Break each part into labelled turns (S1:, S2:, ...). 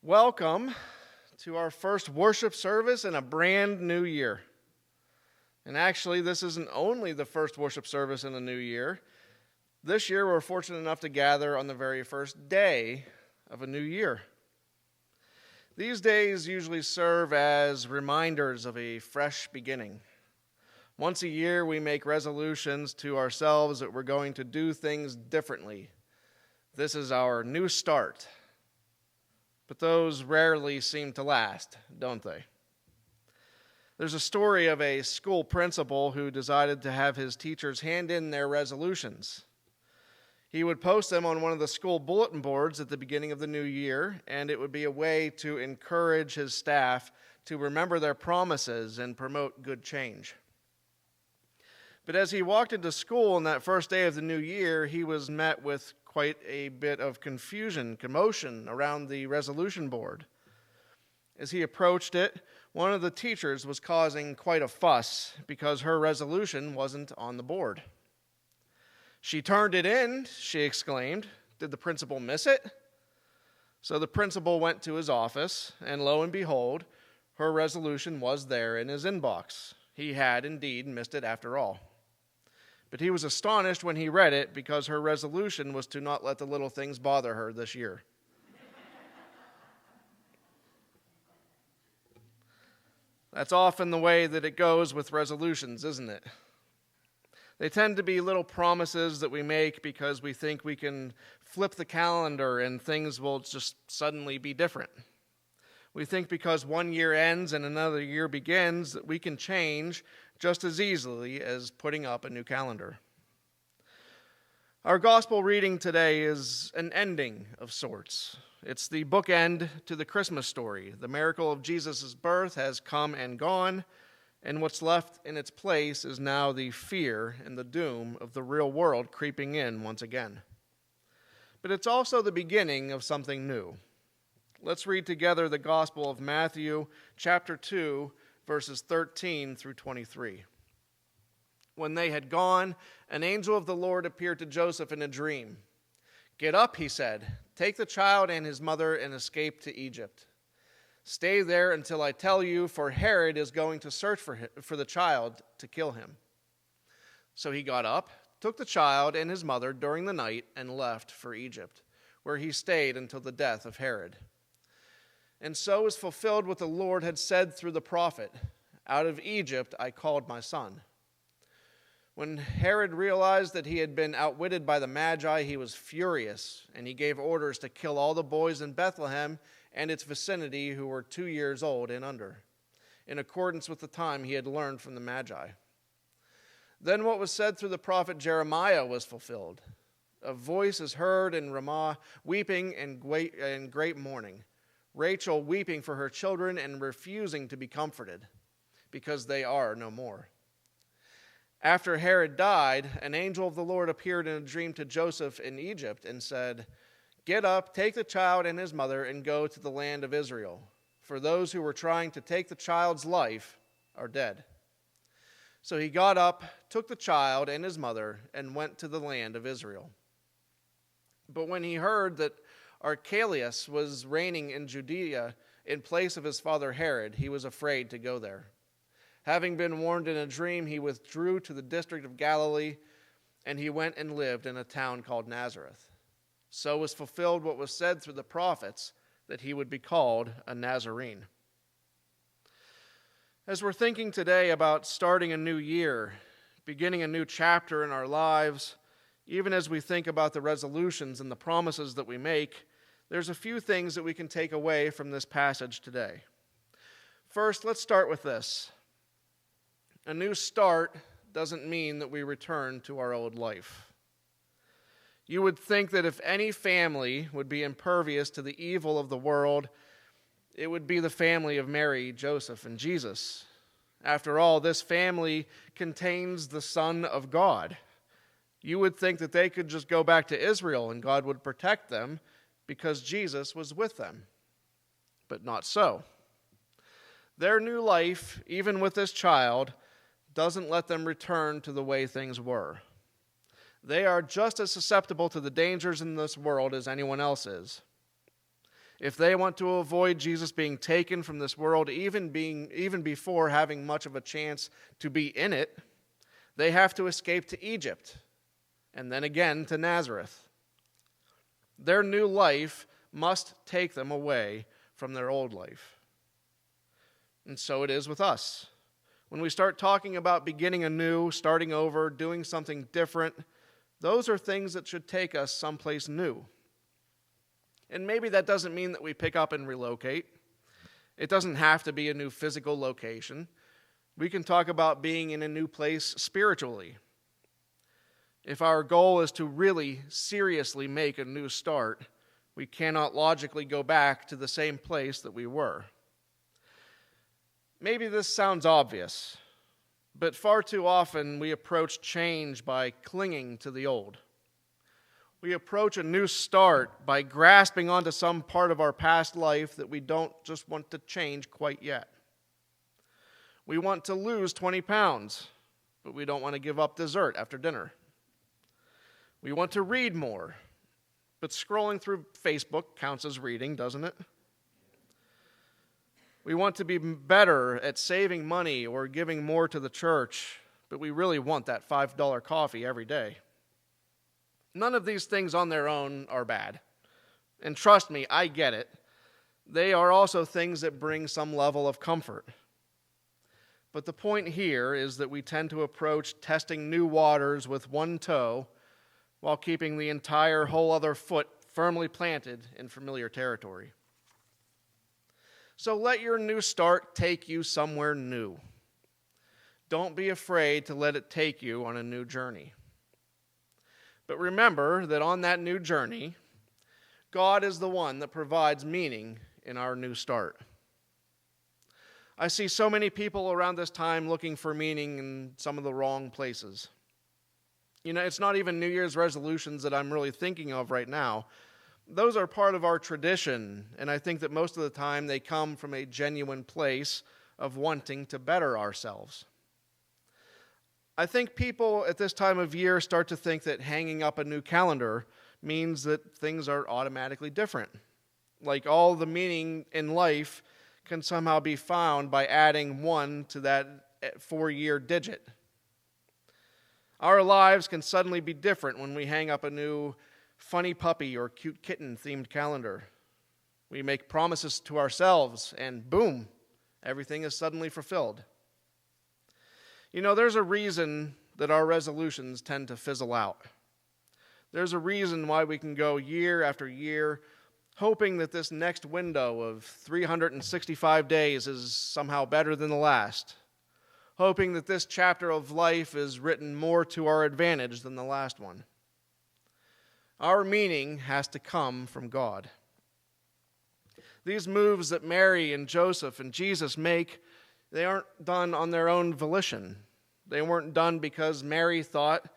S1: Welcome to our first worship service in a brand new year. And actually, this isn't only the first worship service in a new year. This year, we're fortunate enough to gather on the very first day of a new year. These days usually serve as reminders of a fresh beginning. Once a year, we make resolutions to ourselves that we're going to do things differently. This is our new start. But those rarely seem to last, don't they? There's a story of a school principal who decided to have his teachers hand in their resolutions. He would post them on one of the school bulletin boards at the beginning of the new year, and it would be a way to encourage his staff to remember their promises and promote good change. But as he walked into school on that first day of the new year, he was met with quite a bit of commotion around the resolution board. As he approached it, one of the teachers was causing quite a fuss because her resolution wasn't on the board. "She turned it in," she exclaimed. "Did the principal miss it?" So the principal went to his office, and lo and behold, her resolution was there in his inbox. He had indeed missed it after all. But he was astonished when he read it because her resolution was to not let the little things bother her this year. That's often the way that it goes with resolutions, isn't it? They tend to be little promises that we make because we think we can flip the calendar and things will just suddenly be different. We think because one year ends and another year begins that we can change just as easily as putting up a new calendar. Our gospel reading today is an ending of sorts. It's the bookend to the Christmas story. The miracle of Jesus' birth has come and gone, and what's left in its place is now the fear and the doom of the real world creeping in once again. But it's also the beginning of something new. Let's read together the Gospel of Matthew, chapter 2, verses 13 through 23. When they had gone, an angel of the Lord appeared to Joseph in a dream. "Get up," he said, "take the child and his mother and escape to Egypt. Stay there until I tell you, for Herod is going to search for the child to kill him." So he got up, took the child and his mother during the night, and left for Egypt, where he stayed until the death of Herod. And so was fulfilled what the Lord had said through the prophet, "Out of Egypt I called my son." When Herod realized that he had been outwitted by the Magi, he was furious, and he gave orders to kill all the boys in Bethlehem and its vicinity who were 2 years old and under, in accordance with the time he had learned from the Magi. Then what was said through the prophet Jeremiah was fulfilled. "A voice is heard in Ramah, weeping and great mourning, Rachel weeping for her children and refusing to be comforted, because they are no more." After Herod died, an angel of the Lord appeared in a dream to Joseph in Egypt and said, "Get up, take the child and his mother, and go to the land of Israel, for those who were trying to take the child's life are dead." So he got up, took the child and his mother, and went to the land of Israel. But when he heard that Archelaus was reigning in Judea in place of his father Herod, he was afraid to go there. Having been warned in a dream, he withdrew to the district of Galilee, and he went and lived in a town called Nazareth. So was fulfilled what was said through the prophets, that he would be called a Nazarene. As we're thinking today about starting a new year, beginning a new chapter in our lives, even as we think about the resolutions and the promises that we make, there's a few things that we can take away from this passage today. First, let's start with this. A new start doesn't mean that we return to our old life. You would think that if any family would be impervious to the evil of the world, it would be the family of Mary, Joseph, and Jesus. After all, this family contains the Son of God. You would think that they could just go back to Israel and God would protect them because Jesus was with them. But not so. Their new life, even with this child, doesn't let them return to the way things were. They are just as susceptible to the dangers in this world as anyone else is. If they want to avoid Jesus being taken from this world, even before having much of a chance to be in it, they have to escape to Egypt, and then again to Nazareth. Their new life must take them away from their old life. And so it is with us. When we start talking about beginning anew, starting over, doing something different, those are things that should take us someplace new. And maybe that doesn't mean that we pick up and relocate. It doesn't have to be a new physical location. We can talk about being in a new place spiritually. If our goal is to really seriously make a new start, we cannot logically go back to the same place that we were. Maybe this sounds obvious, but far too often we approach change by clinging to the old. We approach a new start by grasping onto some part of our past life that we don't just want to change quite yet. We want to lose 20 pounds, but we don't want to give up dessert after dinner. We want to read more, but scrolling through Facebook counts as reading, doesn't it? We want to be better at saving money or giving more to the church, but we really want that $5 coffee every day. None of these things on their own are bad. And trust me, I get it. They are also things that bring some level of comfort. But the point here is that we tend to approach testing new waters with one toe while keeping the entire whole other foot firmly planted in familiar territory. So let your new start take you somewhere new. Don't be afraid to let it take you on a new journey. But remember that on that new journey, God is the one that provides meaning in our new start. I see so many people around this time looking for meaning in some of the wrong places. It's not even New Year's resolutions that I'm really thinking of right now. Those are part of our tradition, and I think that most of the time they come from a genuine place of wanting to better ourselves. I think people at this time of year start to think that hanging up a new calendar means that things are automatically different. Like all the meaning in life can somehow be found by adding 1 to that 4-year digit. Our lives can suddenly be different when we hang up a new funny puppy or cute kitten themed calendar. We make promises to ourselves and boom, everything is suddenly fulfilled. There's a reason that our resolutions tend to fizzle out. There's a reason why we can go year after year hoping that this next window of 365 days is somehow better than the last. Hoping that this chapter of life is written more to our advantage than the last one. Our meaning has to come from God. These moves that Mary and Joseph and Jesus make, they aren't done on their own volition. They weren't done because Mary thought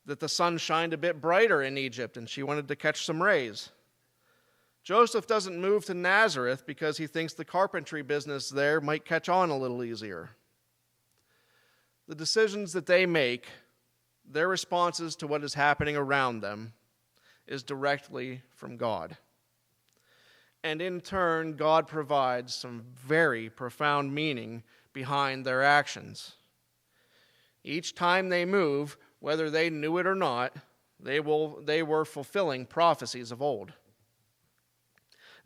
S1: that the sun shined a bit brighter in Egypt and she wanted to catch some rays. Joseph doesn't move to Nazareth because he thinks the carpentry business there might catch on a little easier. The decisions that they make, their responses to what is happening around them, is directly from God. And in turn, God provides some very profound meaning behind their actions. Each time they move, whether they knew it or not, they were fulfilling prophecies of old.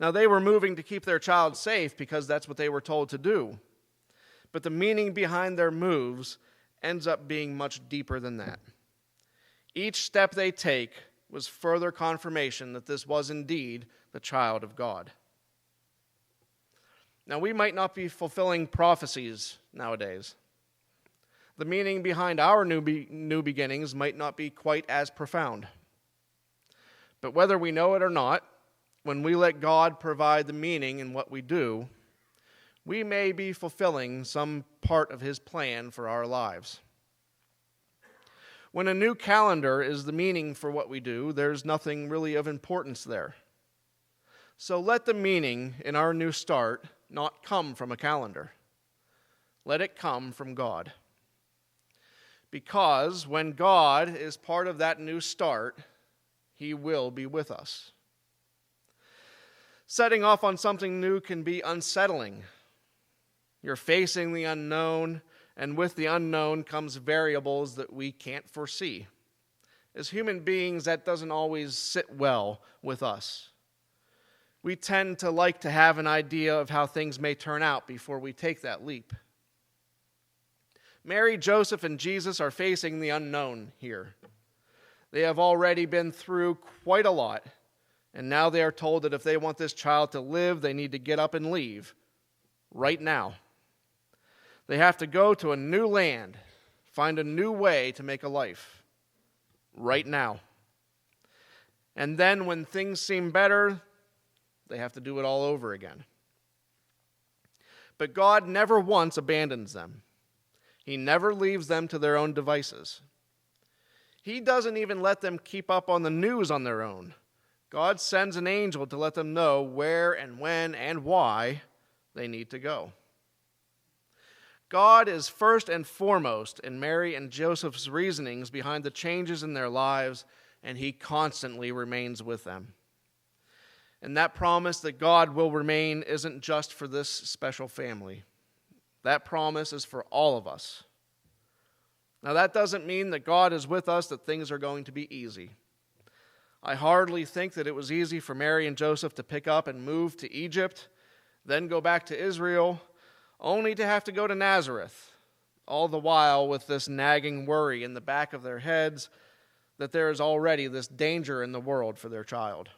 S1: Now, they were moving to keep their child safe because that's what they were told to do. But the meaning behind their moves ends up being much deeper than that. Each step they take was further confirmation that this was indeed the child of God. Now, we might not be fulfilling prophecies nowadays. The meaning behind our new beginnings might not be quite as profound. But whether we know it or not, when we let God provide the meaning in what we do, we may be fulfilling some part of His plan for our lives. When a new calendar is the meaning for what we do, there's nothing really of importance there. So let the meaning in our new start not come from a calendar. Let it come from God. Because when God is part of that new start, He will be with us. Setting off on something new can be unsettling. You're facing the unknown, and with the unknown comes variables that we can't foresee. As human beings, that doesn't always sit well with us. We tend to like to have an idea of how things may turn out before we take that leap. Mary, Joseph, and Jesus are facing the unknown here. They have already been through quite a lot, and now they are told that if they want this child to live, they need to get up and leave right now. They have to go to a new land, find a new way to make a life right now. And then when things seem better, they have to do it all over again. But God never once abandons them. He never leaves them to their own devices. He doesn't even let them keep up on the news on their own. God sends an angel to let them know where and when and why they need to go. God is first and foremost in Mary and Joseph's reasonings behind the changes in their lives, and he constantly remains with them. And that promise that God will remain isn't just for this special family. That promise is for all of us. Now, that doesn't mean that God is with us, that things are going to be easy. I hardly think that it was easy for Mary and Joseph to pick up and move to Egypt, then go back to Israel, only to have to go to Nazareth, all the while with this nagging worry in the back of their heads that there is already this danger in the world for their child.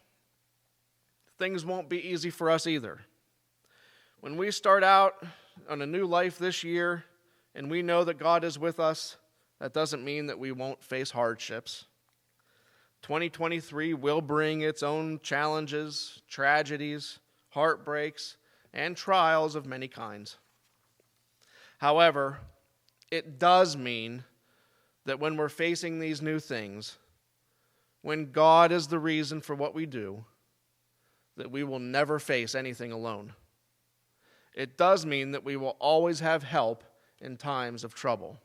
S1: Things won't be easy for us either. When we start out on a new life this year and we know that God is with us, that doesn't mean that we won't face hardships. 2023 will bring its own challenges, tragedies, heartbreaks, and trials of many kinds. However, it does mean that when we're facing these new things, when God is the reason for what we do, that we will never face anything alone. It does mean that we will always have help in times of trouble.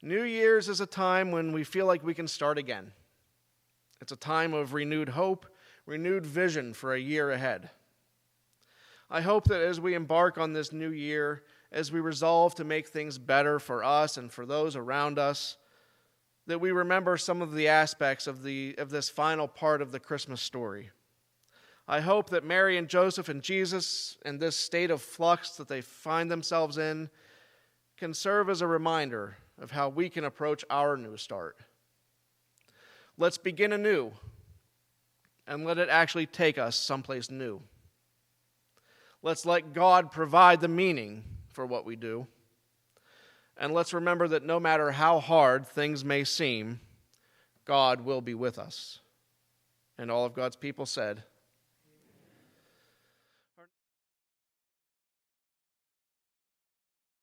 S1: New Year's is a time when we feel like we can start again. It's a time of renewed hope, renewed vision for a year ahead. I hope that as we embark on this new year, as we resolve to make things better for us and for those around us, that we remember some of the aspects of this final part of the Christmas story. I hope that Mary and Joseph and Jesus and this state of flux that they find themselves in can serve as a reminder of how we can approach our new start. Let's begin anew and let it actually take us someplace new. Let's let God provide the meaning for what we do. And let's remember that no matter how hard things may seem, God will be with us. And all of God's people said,